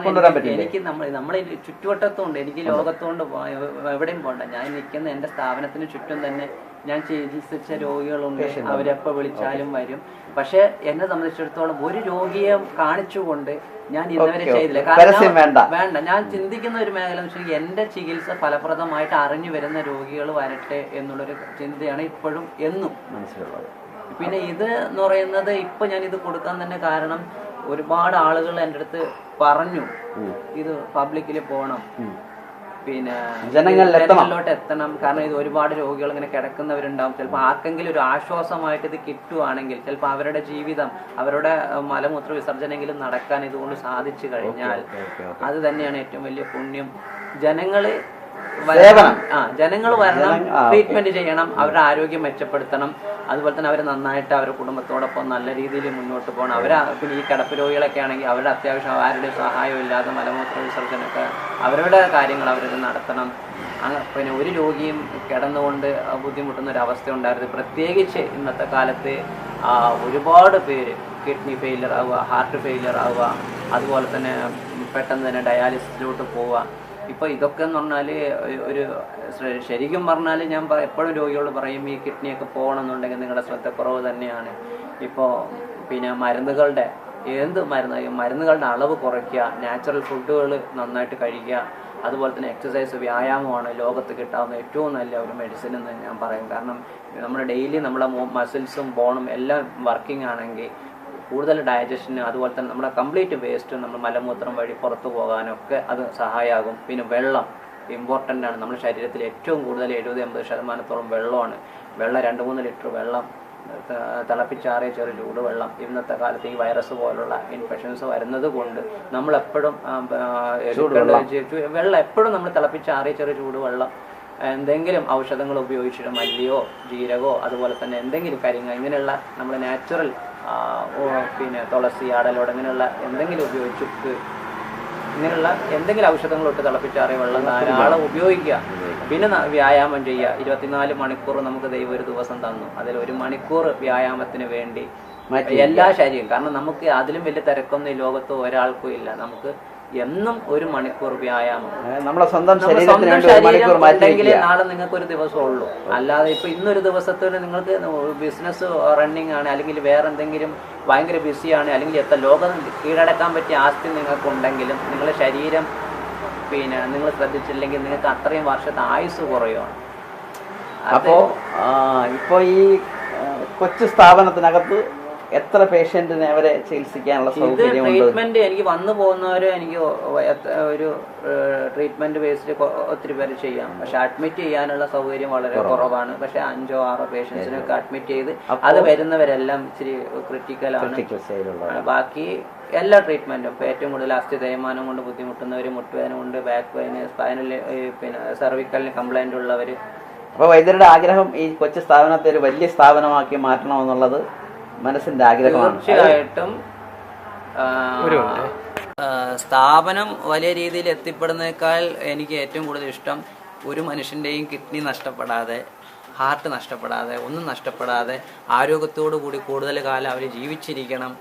കൊണ്ടുവരാൻ പറ്റില്ല. എനിക്ക് നമ്മളെ ചുറ്റുവട്ടത്തുണ്ട്, എനിക്ക് ലോകത്തുകൊണ്ട് എവിടെയും പോകണ്ട. ഞാൻ നിൽക്കുന്ന എന്റെ സ്ഥാപനത്തിന് ചുറ്റും തന്നെ ഞാൻ ചികിത്സിച്ച രോഗികളുണ്ട്. അവരെപ്പോ വിളിച്ചാലും വരും. പക്ഷെ എന്നെ സംബന്ധിച്ചിടത്തോളം ഒരു രോഗിയെ കാണിച്ചുകൊണ്ട് ഞാൻ ഇന്നവരെ ചെയ്തില്ല. കാരണം വേണ്ട, ഞാൻ ചിന്തിക്കുന്ന ഒരു മേഖല എന്ന് വെച്ചാൽ എന്റെ ചികിത്സ ഫലപ്രദമായിട്ട് അറിഞ്ഞു വരുന്ന രോഗികൾ വരട്ടെ എന്നുള്ളൊരു ചിന്തയാണ് ഇപ്പോഴും എന്നും മനസ്സിലുള്ളത്. പിന്നെ ഇത് എന്ന് പറയുന്നത് ഇപ്പൊ ഞാൻ ഇത് കൊടുക്കാൻ തന്നെ കാരണം ഒരുപാട് ആളുകൾ എൻ്റെ അടുത്ത് പറഞ്ഞു ഇത് പബ്ലിക്കിൽ പോകണം, പിന്നെ ജനങ്ങളിലോട്ട് എത്തണം. കാരണം ഇത് ഒരുപാട് രോഗികൾ ഇങ്ങനെ കിടക്കുന്നവരുണ്ടാവും. ചിലപ്പോൾ ആർക്കെങ്കിലും ഒരു ആശ്വാസമായിട്ട് ഇത് കിട്ടുവാണെങ്കിൽ ചിലപ്പോൾ അവരുടെ ജീവിതം, അവരുടെ മലമൂത്ര വിസർജനെങ്കിലും നടക്കാൻ ഇതുകൊണ്ട് സാധിച്ചു കഴിഞ്ഞാൽ അത് തന്നെയാണ് ഏറ്റവും വലിയ പുണ്യം. ജനങ്ങള് വരണം, ട്രീറ്റ്മെന്റ് ചെയ്യണം, അവരുടെ ആരോഗ്യം മെച്ചപ്പെടുത്തണം. അതുപോലെ തന്നെ അവർ നന്നായിട്ട് അവരുടെ കുടുംബത്തോടൊപ്പം നല്ല രീതിയിൽ മുന്നോട്ട് പോകണം. പിന്നെ ഈ കിടപ്പ് രോഗികളൊക്കെ ആണെങ്കിൽ അവരുടെ അത്യാവശ്യം ആരുടെ സഹായം ഇല്ലാതെ മലമൂത്ര വിസർജനമൊക്കെ അവരുടെ കാര്യങ്ങൾ അവരത് നടത്തണം. പിന്നെ ഒരു രോഗിയും കിടന്നുകൊണ്ട് ബുദ്ധിമുട്ടുന്ന ഒരു അവസ്ഥ ഉണ്ടായിരുന്നു. പ്രത്യേകിച്ച് ഇന്നത്തെ കാലത്ത് ഒരുപാട് പേര് കിഡ്നി ഫെയിലിയർ ആവുക, ഹാർട്ട് ഫെയിലിയർ ആവുക, അതുപോലെ തന്നെ പെട്ടെന്ന് തന്നെ ഡയാലിസിസിലോട്ട് പോവുക. ഇപ്പൊ ഇതൊക്കെ എന്ന് പറഞ്ഞാല് ഒരു ശരിക്കും പറഞ്ഞാൽ ഞാൻ എപ്പോഴും രോഗികളോട് പറയും, ഈ കിഡ്നിയൊക്കെ പോകണമെന്നുണ്ടെങ്കിൽ നിങ്ങളുടെ ശ്രദ്ധക്കുറവ് തന്നെയാണ്. ഇപ്പോൾ പിന്നെ മരുന്നുകളുടെ അളവ് കുറയ്ക്കുക, നാച്ചുറൽ ഫുഡുകൾ നന്നായിട്ട് കഴിക്കുക, അതുപോലെ തന്നെ എക്സസൈസ്, വ്യായാമമാണ് ലോകത്ത് കിട്ടാവുന്ന ഏറ്റവും നല്ല ഒരു മെഡിസിൻ എന്ന് ഞാൻ പറയും. കാരണം നമ്മുടെ ഡെയിലി നമ്മുടെ മസിൽസും ബോണും എല്ലാം വർക്കിംഗ് ആണെങ്കിൽ കൂടുതൽ ഡൈജഷന്, അതുപോലെ തന്നെ നമ്മുടെ കംപ്ലീറ്റ് വേസ്റ്റ് നമ്മൾ മലമൂത്രം വഴി പുറത്തു പോകാനൊക്കെ അത് സഹായമാകും. പിന്നെ വെള്ളം ഇമ്പോർട്ടൻ്റ് ആണ്. നമ്മുടെ ശരീരത്തിൽ ഏറ്റവും കൂടുതൽ 70-80% വെള്ളമാണ്. വെള്ളം 2-3 ലിറ്റർ വെള്ളം തിളപ്പിച്ചാറിയ ചെറു ചൂടുവെള്ളം. ഇന്നത്തെ കാലത്ത് ഈ വൈറസ് പോലുള്ള ഇൻഫെക്ഷൻസ് വരുന്നത് കൊണ്ട് നമ്മളെപ്പോഴും വെള്ളം എപ്പോഴും നമ്മൾ തിളപ്പിച്ചാറിയ ചെറു ചൂടുവെള്ളം, എന്തെങ്കിലും ഔഷധങ്ങൾ ഉപയോഗിച്ചിട്ട് മല്ലിയോ ജീരകോ അതുപോലെ തന്നെ എന്തെങ്കിലും കരിങ്ങ ഇങ്ങനെയുള്ള നമ്മൾ നാച്ചുറൽ പിന്നെ തുളസി, ആടലോട് ഇങ്ങനെയുള്ള എന്തെങ്കിലും ഉപയോഗിച്ചിട്ട് ഇങ്ങനെയുള്ള എന്തെങ്കിലും ഔഷധങ്ങളൊട്ട് തിളപ്പിച്ചാറിയ വെള്ളം ധാരാളം ഉപയോഗിക്കുക. പിന്നെ വ്യായാമം ചെയ്യുക. 24 മണിക്കൂർ നമുക്ക് ദൈവം ഒരു ദിവസം തന്നു, അതിൽ 1 മണിക്കൂർ വ്യായാമത്തിന് വേണ്ടി എല്ലാ ശരീരം. കാരണം നമുക്ക് അതിലും വലിയ തിരക്കൊന്നും ഈ ലോകത്ത് ഒരാൾക്കും ഇല്ല. നമുക്ക് എന്നും 1 മണിക്കൂർ വ്യായാമം. നമ്മുടെ സ്വന്തം ശരീരം ഉണ്ടെങ്കിൽ നാളെ നിങ്ങൾക്ക് ഒരു ദിവസം ഉള്ളൂ. അല്ലാതെ ഇപ്പൊ ഇന്നൊരു ദിവസത്തിന് നിങ്ങൾക്ക് ബിസിനസ് റണ്ണിങ് ആണ്, അല്ലെങ്കിൽ വേറെ എന്തെങ്കിലും ഭയങ്കര ബിസിയാണ്, അല്ലെങ്കിൽ എത്ര ലോകം കീഴടക്കാൻ പറ്റിയ ആസ്തി നിങ്ങൾക്കുണ്ടെങ്കിലും നിങ്ങളുടെ ശരീരം പിന്നെ നിങ്ങൾ ശ്രദ്ധിച്ചില്ലെങ്കിൽ നിങ്ങൾക്ക് അത്രയും വർഷത്തെ ആയുസ് കുറയുകയാണ്. അപ്പോ ഇപ്പൊ ഈ കൊച്ചു സ്ഥാപനത്തിനകത്ത് എത്ര പേഷ്യന്റിനെ അവരെ ചികിത്സിക്കാനുള്ള സൗകര്യമുണ്ട്? ട്രീറ്റ്മെന്റ് എനിക്ക് വന്നു പോകുന്നവര് എനിക്ക് ഒരു ട്രീറ്റ്മെന്റ് ബേസിൽ ഒത്തിരി പേര് ചെയ്യാം. പക്ഷെ അഡ്മിറ്റ് ചെയ്യാനുള്ള സൗകര്യം വളരെ കുറവാണ്. പക്ഷെ 5 or 6 പേഷ്യൻസിനൊക്കെ അഡ്മിറ്റ് ചെയ്ത് അത് വരുന്നവരെല്ലാം ഇച്ചിരി ക്രിട്ടിക്കലാണ്. ബാക്കി എല്ലാ ട്രീറ്റ്മെന്റും ഇപ്പൊ ഏറ്റവും കൂടുതൽ അസ്ഥി തേയ്മാനം കൊണ്ട് ബുദ്ധിമുട്ടുന്നവര്, മുട്ടുവേദന കൊണ്ട്, ബാക്ക് പെയിന്, സ്പൈനല് പിന്നെ സെർവിക്കലിന് കംപ്ലൈന്റ് ഉള്ളവര്. അപ്പൊ വൈദ്യരുടെ ആഗ്രഹം ഈ കൊച്ചു സ്ഥാപനത്തെ ഒരു വലിയ സ്ഥാപനമാക്കി മാറ്റണമെന്നുള്ളത് മനസ്സിന്റെ ആഗ്രഹമാണ്. തീർച്ചയായിട്ടും സ്ഥാപനം വലിയ രീതിയിൽ എത്തിപ്പെടുന്നേക്കാൾ എനിക്ക് ഏറ്റവും കൂടുതൽ ഇഷ്ടം ഒരു മനുഷ്യന്റെയും കിഡ്നി നഷ്ടപ്പെടാതെ, ഹാർട്ട് നഷ്ടപ്പെടാതെ, ഒന്നും നഷ്ടപ്പെടാതെ ആരോഗ്യത്തോടു കൂടി കൂടുതൽ കാലം അവർ ജീവിച്ചിരിക്കണം.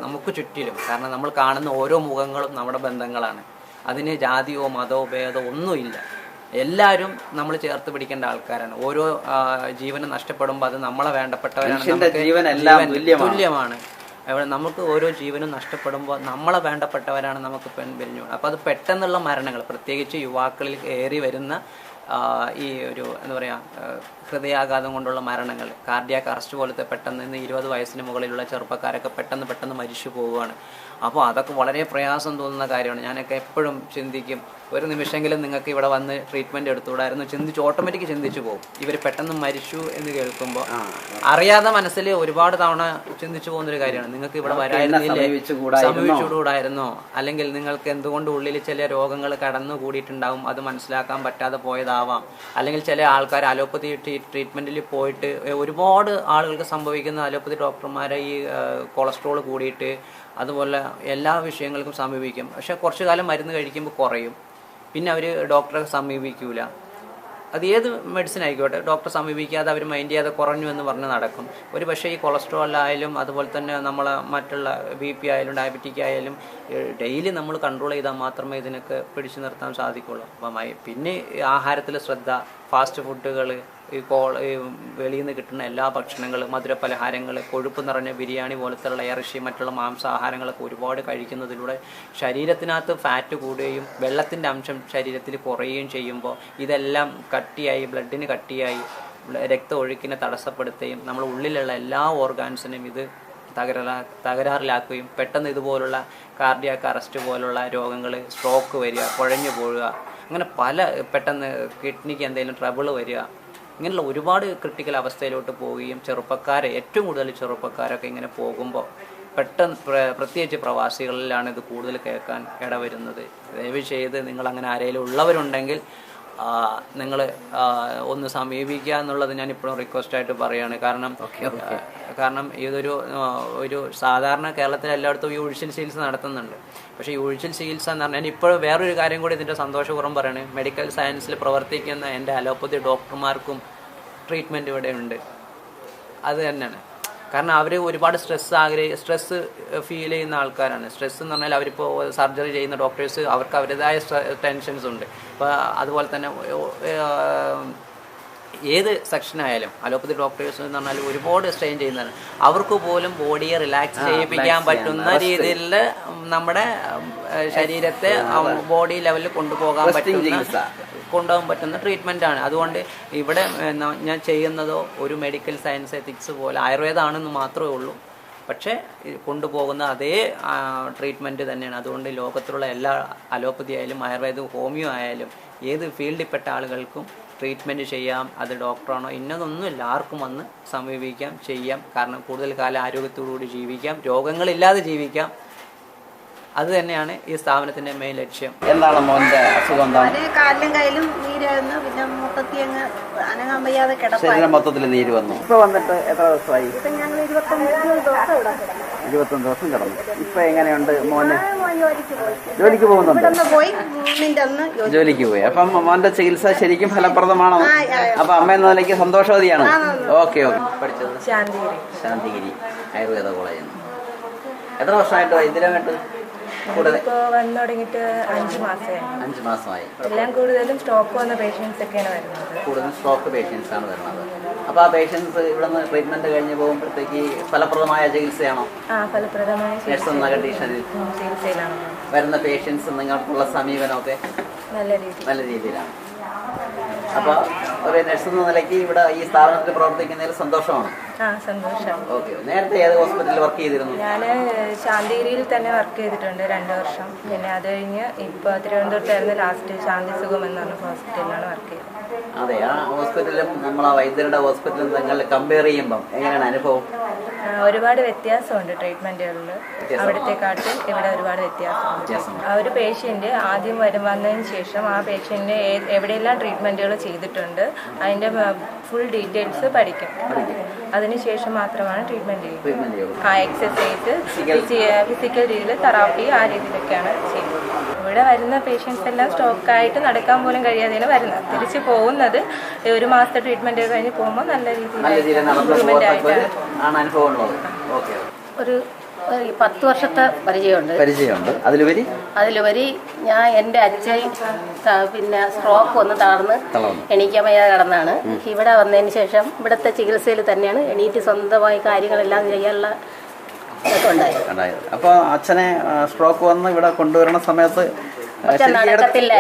നമുക്ക് ചുറ്റിലും, കാരണം നമ്മൾ കാണുന്ന ഓരോ മുഖങ്ങളും നമ്മുടെ ബന്ധങ്ങളാണ്. അതിന് ജാതിയോ മതമോ ഭേദമോ ഒന്നുമില്ല. എല്ലാവരും നമ്മൾ ചേർത്ത് പിടിക്കേണ്ട ആൾക്കാരാണ്. ഓരോ ജീവനും നഷ്ടപ്പെടുമ്പോൾ അത് നമ്മളെ വേണ്ടപ്പെട്ടവരാണ്, തുല്യമാണ്. നമുക്ക് ഓരോ ജീവനും നഷ്ടപ്പെടുമ്പോൾ നമ്മളെ വേണ്ടപ്പെട്ടവരാണ് നമുക്ക് പിരിഞ്ഞു. അപ്പോൾ അത് പെട്ടെന്നുള്ള മരണങ്ങൾ, പ്രത്യേകിച്ച് യുവാക്കളിൽ ഏറി വരുന്ന ഈ ഒരു എന്താ പറയുക ഹൃദയാഘാതം കൊണ്ടുള്ള മരണങ്ങൾ, കാർഡിയാക് അറസ്റ്റ് പോലത്തെ പെട്ടെന്ന് 20 വയസ്സിന് മുകളിലുള്ള ചെറുപ്പക്കാരൊക്കെ പെട്ടെന്ന് മരിച്ചു പോവുകയാണ്. അപ്പോൾ അതൊക്കെ വളരെ പ്രയാസം തോന്നുന്ന കാര്യമാണ്. ഞാനൊക്കെ എപ്പോഴും ചിന്തിക്കും, ഒരു നിമിഷമെങ്കിലും നിങ്ങൾക്ക് ഇവിടെ വന്ന് ട്രീറ്റ്മെന്റ് എടുത്തുകൂടായിരുന്നു, ഓട്ടോമാറ്റിക് ചിന്തിച്ചു പോകും. ഇവർ പെട്ടെന്ന് മരിച്ചു എന്ന് കേൾക്കുമ്പോൾ അറിയാതെ മനസ്സിൽ ഒരുപാട് തവണ ചിന്തിച്ചു പോകുന്നൊരു കാര്യമാണ്. നിങ്ങൾക്ക് ഇവിടെ വരായിരുന്നില്ലേ, സമീപിച്ചുകൂടായിരുന്നോ, അല്ലെങ്കിൽ നിങ്ങൾക്ക് എന്തുകൊണ്ട് ഉള്ളിൽ ചില രോഗങ്ങൾ കടന്നുകൂടിയിട്ടുണ്ടാവും, അത് മനസ്സിലാക്കാൻ പറ്റാതെ പോയതാവാം. അല്ലെങ്കിൽ ചില ആൾക്കാർ അലോപ്പതി ട്രീറ്റ്മെന്റിൽ പോയിട്ട്, ഒരുപാട് ആളുകൾക്ക് സംഭവിക്കുന്ന അലോപ്പതി ഡോക്ടർമാരെ ഈ കൊളസ്ട്രോൾ കൂടിയിട്ട് അതുപോലെ എല്ലാ വിഷയങ്ങൾക്കും സമീപിക്കും. പക്ഷെ കുറച്ചു കാലം മരുന്ന് കഴിക്കുമ്പോൾ കുറയും, പിന്നെ അവർ ഡോക്ടറെ സമീപിക്കൂല. അത് ഏത് മെഡിസിൻ ആയിക്കോട്ടെ, ഡോക്ടറെ സമീപിക്കാതെ അവർ മൈൻഡ് ചെയ്യാതെ കുറഞ്ഞു എന്ന് പറഞ്ഞ് നടക്കും. ഒരു പക്ഷേ ഈ കൊളസ്ട്രോൾ ആയാലും അതുപോലെ തന്നെ നമ്മളെ മറ്റുള്ള BP ആയാലും ഡയബറ്റിക് ആയാലും ഡെയിലി നമ്മൾ കൺട്രോൾ ചെയ്താൽ മാത്രമേ ഇതിനൊക്കെ പിടിച്ചു നിർത്താൻ സാധിക്കുള്ളൂ. അപ്പം പിന്നെ ആഹാരത്തിൽ ശ്രദ്ധ, ഫാസ്റ്റ് ഫുഡുകൾ, ഈ വെളിയിൽ നിന്ന് കിട്ടുന്ന എല്ലാ ഭക്ഷണങ്ങളും, മധുര പലഹാരങ്ങൾ, കൊഴുപ്പ് നിറഞ്ഞ ബിരിയാണി പോലത്തുള്ള ഇറച്ചി, മറ്റുള്ള മാംസാഹാരങ്ങളൊക്കെ ഒരുപാട് കഴിക്കുന്നതിലൂടെ ശരീരത്തിനകത്ത് ഫാറ്റ് കൂടുകയും വെള്ളത്തിൻ്റെ അംശം ശരീരത്തിൽ കുറയുകയും ചെയ്യുമ്പോൾ ഇതെല്ലാം കട്ടിയായി, ബ്ലഡിന് കട്ടിയായി, രക്ത ഒഴുക്കിനെ തടസ്സപ്പെടുത്തുകയും നമ്മുടെ ഉള്ളിലുള്ള എല്ലാ ഓർഗാൻസിനും ഇത് തകരാറിലാക്കുകയും പെട്ടെന്ന് ഇതുപോലുള്ള കാർഡിയാക് അറസ്റ്റ് പോലുള്ള രോഗങ്ങൾ, സ്ട്രോക്ക് വരിക, കുഴഞ്ഞു പോവുക, അങ്ങനെ പെട്ടെന്ന് കിഡ്നിക്ക് എന്തെങ്കിലും ട്രബിൾ വരിക, ഇങ്ങനെയുള്ള ഒരുപാട് ക്രിട്ടിക്കൽ അവസ്ഥയിലോട്ട് പോവുകയും ഏറ്റവും കൂടുതൽ ചെറുപ്പക്കാരൊക്കെ ഇങ്ങനെ പോകുമ്പോൾ പെട്ടെന്ന്, പ്രത്യേകിച്ച് പ്രവാസികളിലാണ് ഇത് കൂടുതൽ കേൾക്കാൻ ഇടവരുന്നത്. ദയവ് ചെയ്ത് നിങ്ങൾ അങ്ങനെ ആരെങ്കിലും ഉള്ളവരുണ്ടെങ്കിൽ നിങ്ങൾ ഒന്ന് സമീപിക്കുക എന്നുള്ളത് ഞാൻ ഇപ്പോഴും റിക്വസ്റ്റായിട്ട് പറയുകയാണ്. കാരണം ഒരു സാധാരണ കേരളത്തിൽ എല്ലായിടത്തും ഈ ഉഴിച്ചിൽ ചികിത്സ നടത്തുന്നുണ്ട്. പക്ഷേ ഈ ഉഴിച്ചിൽ ചികിത്സ എന്ന് പറഞ്ഞാൽ ഇപ്പോൾ വേറൊരു കാര്യം കൂടി ഇതിൻ്റെ സന്തോഷപൂർവ്വം പറയാണ്, മെഡിക്കൽ സയൻസിൽ പ്രവർത്തിക്കുന്ന എൻ്റെ അലോപ്പതി ഡോക്ടർമാർക്കും ട്രീറ്റ്മെൻറ്റ് ഇവിടെ ഉണ്ട്. അത് തന്നെയാണ്. കാരണം അവർ ഒരുപാട് സ്ട്രെസ് ഫീൽ ചെയ്യുന്ന ആൾക്കാരാണ്. സ്ട്രെസ് എന്ന് പറഞ്ഞാൽ അവരിപ്പോൾ സർജറി ചെയ്യുന്ന ഡോക്ടേഴ്സ്, അവർക്ക് അവരുടേതായ ടെൻഷൻസ് ഉണ്ട്. അപ്പോൾ അതുപോലെ തന്നെ ഏത് സെക്ഷനായാലും അലോപ്പതി ഡോക്ടേഴ്സ് എന്ന് പറഞ്ഞാൽ ഒരുപാട് സ്ട്രെയിൻ ചെയ്യുന്നതാണ്. അവർക്ക് പോലും ബോഡിയെ റിലാക്സ് ചെയ്യിപ്പിക്കാൻ പറ്റുന്ന രീതിയിൽ നമ്മുടെ ശരീരത്തെ ബോഡി ലെവലിൽ കൊണ്ടുപോകാൻ പറ്റുന്ന ട്രീറ്റ്മെന്റ് ആണ്. അതുകൊണ്ട് ഇവിടെ ഞാൻ ചെയ്യുന്നതോ ഒരു മെഡിക്കൽ സയൻസ് എത്തിക്സ് പോലെ ആയുർവേദമാണെന്ന് മാത്രമേ ഉള്ളൂ. പക്ഷേ കൊണ്ടുപോകുന്ന അതേ ട്രീറ്റ്മെന്റ് തന്നെയാണ്. അതുകൊണ്ട് ലോകത്തിലുള്ള എല്ലാ അലോപ്പതി ആയാലും ആയുർവേദവും ഹോമിയോ ആയാലും ഏത് ഫീൽഡിൽപ്പെട്ട ആളുകൾക്കും ട്രീറ്റ്മെൻറ്റ് ചെയ്യാം. അത് ഡോക്ടറാണോ ഇന്നതൊന്നുമില്ല, ആർക്കും വന്ന് സമീപിക്കാം, ചെയ്യാം. കാരണം കൂടുതൽ കാലം ആരോഗ്യത്തോടുകൂടി ജീവിക്കാം, രോഗങ്ങളില്ലാതെ ജീവിക്കാം. അത് തന്നെയാണ് ഈ സ്ഥാപനത്തിന്റെ മെയിൻ ലക്ഷ്യം. എന്താണ് മോന്റെ അസുഖം? കാലിലും കയ്യിലും നീരായിരുന്നു, പിന്നെ മൊത്തത്തിൽ അങ്ങ് അനങ്ങാൻ വയ്യാതെ കിടപ്പായിരുന്നു. മൊത്തത്തിൽ നീര് വന്നു. ഇപ്പൊ വന്നിട്ട് എത്ര ദിവസമായി? ഇപ്പൊ ഞങ്ങൾ 21 ദിവസം കിടന്നു. ഇപ്പൊ എങ്ങനെയുണ്ട് മോന്? ജോലിക്ക് പോകുന്നുണ്ട്. പോയി ജോലിക്ക് പോയി. അപ്പം മോന്റെ ചികിത്സ ശരിക്കും ഫലപ്രദമാണോ? അപ്പൊ അമ്മ എന്ന നിലയ്ക്ക് സന്തോഷവതിയാണ്. ഓക്കെ. പഠിച്ചത് ശാന്തിഗിരി ആയുർവേദ കോളേജിൽ. എത്ര വർഷമായിട്ട് വൈദ്യരായിട്ട് വന്നു തുടങ്ങിയിട്ട് 5 മാസമായി. എല്ലാം കൂടുതലും സ്ട്രോക്ക് വന്ന പേഷ്യൻസ് ഒക്കെയാണ് വരുന്നത്. കൂടുതലും സ്ട്രോക്ക് പേഷ്യൻസ് ആണ് വരുന്നത്. അപ്പൊ ആ പേഷ്യൻസ് ഇവിടെ നിന്ന് ട്രീറ്റ്മെന്റ് കഴിഞ്ഞ് പോകുമ്പോഴത്തേക്ക് ഫലപ്രദമായ ചികിത്സയാണോ? ഫലപ്രദമായ ചികിത്സയിലാണ് വരുന്ന പേഷ്യൻസ്. നിങ്ങൾക്കുള്ള സമീപനമൊക്കെ നല്ല രീതിയിലാണ്. അപ്പൊ ഒരു നഴ്സ് എന്ന നിലയ്ക്ക് ഇവിടെ ഈ സ്ഥാപനത്തിൽ പ്രവർത്തിക്കുന്നതിൽ സന്തോഷമാണ്. ആ സന്തോഷം. ഓക്കെ. നേരത്തെ ഏത് ഹോസ്പിറ്റലിൽ വർക്ക് ചെയ്തിരുന്നു? ഞാൻ ശാന്തിഗിരിയിൽ തന്നെ വർക്ക് ചെയ്തിട്ടുണ്ട് 2 വർഷം. പിന്നെ അത് കഴിഞ്ഞ് ഇപ്പോൾ തിരുവനന്തപുരത്തായിരുന്നു ലാസ്റ്റ് ശാന്തി സുഖം എന്ന് പറഞ്ഞ ഹോസ്പിറ്റലിലാണ് വർക്ക് ചെയ്തത്. അതെ, ആ ഹോസ്പിറ്റലും നമ്മൾ ആ വൈദ്യരുടെ ഹോസ്പിറ്റലും നിങ്ങൾ കമ്പയർ ചെയ്യുമ്പം എങ്ങനെയാണ് അനുഭവം? ഒരുപാട് വ്യത്യാസമുണ്ട് ട്രീറ്റ്മെൻറ്റുകളിൽ. അവിടത്തെക്കാട്ടും ഇവിടെ ഒരുപാട് വ്യത്യാസമുണ്ട്. ആ ഒരു പേഷ്യൻ്റ് ആദ്യം വന്നതിന് ശേഷം ആ പേഷ്യൻറ്റിന് എവിടെയെല്ലാം ട്രീറ്റ്മെൻറ്റുകൾ ചെയ്തിട്ടുണ്ട് അതിൻ്റെ ഫുൾ ഡീറ്റെയിൽസ് പഠിക്കും. അതിനുശേഷം മാത്രമാണ് ട്രീറ്റ്മെൻറ്റ് ചെയ്യുന്നത്. ആ എക്സസൈസ്, ഫിസിക്കൽ രീതിയിൽ തെറാപ്പി, ആ രീതിയിലൊക്കെയാണ് ചെയ്യുന്നത്. ഇവിടെ വരുന്ന പേഷ്യൻസ് എല്ലാം സ്റ്റോക്കായിട്ട് നടക്കാൻ പോലും കഴിയാതെയാണ് വരുന്നത്. തിരിച്ച് പോകുന്നത് 1 മാസത്തെ ട്രീറ്റ്മെൻറ്റ് കഴിഞ്ഞ് പോകുമ്പോൾ നല്ല രീതിയിൽ ഇമ്പ്രൂവ്മെൻ്റ് ആയിട്ടാണ്. ഒരു 10 വർഷത്തെ പരിചയമുണ്ട്. അതിലുപരി ഞാൻ എൻ്റെ അച്ഛൻ പിന്നെ സ്ട്രോക്ക് വന്ന് തളർന്ന് എണീക്കാൻ വയ്യാതെ കിടന്നാണ്. ഇവിടെ വന്നതിന് ശേഷം ഇവിടുത്തെ ചികിത്സയിൽ തന്നെയാണ് എണീറ്റ് സ്വന്തമായി കാര്യങ്ങളെല്ലാം ചെയ്യാനുള്ള ഇതൊക്കെ ഉണ്ടായത്. അപ്പൊ അച്ഛനെ സ്ട്രോക്ക് വന്ന് ഇവിടെ കൊണ്ടുവരുന്ന സമയത്ത്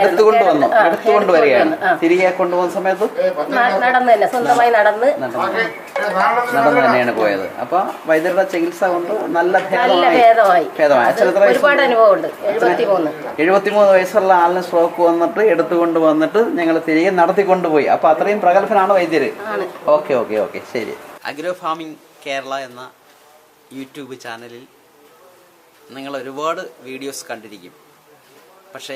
എടുത്തുകൊണ്ട് വരികയാണ്. തിരികെ കൊണ്ടുപോകുന്ന സമയത്ത് നടന്ന് തന്നെ സ്വന്തമായി നടന്ന് തന്നെയാണ് പോയത്. അപ്പൊ വൈദ്യരുടെ ചികിത്സ കൊണ്ട് നല്ല ഭേദമായി. ഒരുപാട് അനുഭവമുണ്ട്. 73 വയസ്സുള്ള ആളിന് സ്ട്രോക്ക് വന്നിട്ട് എടുത്തുകൊണ്ട് വന്നിട്ട് ഞങ്ങൾ തിരികെ നടത്തിക്കൊണ്ടുപോയി. അപ്പൊ അത്രയും പ്രഗത്ഭനാണ് വൈദ്യര്. ഓക്കെ ശരി. അഗ്രോ ഫാമിംഗ് കേരള എന്ന യൂട്യൂബ് ചാനലിൽ നിങ്ങൾ ഒരുപാട് വീഡിയോസ് കണ്ടിരിക്കും. പക്ഷേ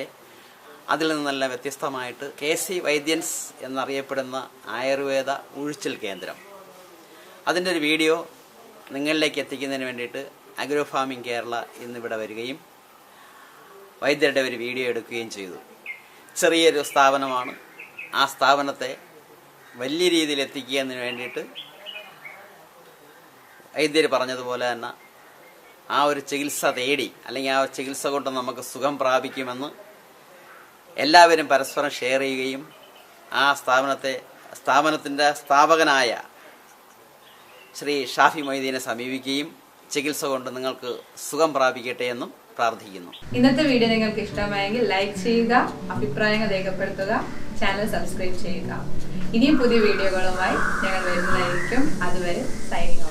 അതിൽ നിന്നെല്ലാം വ്യത്യസ്തമായിട്ട് KC വൈദ്യൻസ് എന്നറിയപ്പെടുന്ന ആയുർവേദ ഉഴിച്ചിൽ കേന്ദ്രം, അതിൻ്റെ ഒരു വീഡിയോ നിങ്ങളിലേക്ക് എത്തിക്കുന്നതിന് വേണ്ടിയിട്ട് അഗ്രോ ഫാമിംഗ് കേരള ഇന്നിവിടെ വരികയും വൈദ്യരുടെ ഒരു വീഡിയോ എടുക്കുകയും ചെയ്തു. ചെറിയൊരു സ്ഥാപനമാണ്. ആ സ്ഥാപനത്തെ വലിയ രീതിയിൽ എത്തിക്കുന്നതിന് വേണ്ടിയിട്ട് വൈദ്യർ പറഞ്ഞതുപോലെ തന്നെ ആ ഒരു ചികിത്സ തേടി, അല്ലെങ്കിൽ ആ ചികിത്സ കൊണ്ട് നമുക്ക് സുഖം പ്രാപിക്കുമെന്ന് എല്ലാവരും പരസ്പരം ഷെയർ ചെയ്യുകയും ആ സ്ഥാപനത്തിൻ്റെ സ്ഥാപകനായ ശ്രീ ഷാഫി മൊയ്തീനെ സമീപിക്കുകയും ചികിത്സ കൊണ്ട് നിങ്ങൾക്ക് സുഖം പ്രാപിക്കട്ടെ എന്നും പ്രാർത്ഥിക്കുന്നു. ഇന്നത്തെ വീഡിയോ നിങ്ങൾക്ക് ഇഷ്ടമായെങ്കിൽ ലൈക്ക് ചെയ്യുക, അഭിപ്രായങ്ങൾ രേഖപ്പെടുത്തുക, ചാനൽ സബ്സ്ക്രൈബ് ചെയ്യുക. ഇനിയും പുതിയ വീഡിയോകളുമായി ഞങ്ങൾ വരുന്നതായിരിക്കും. അതുവരെ സൈനിങ് ഓഫ്.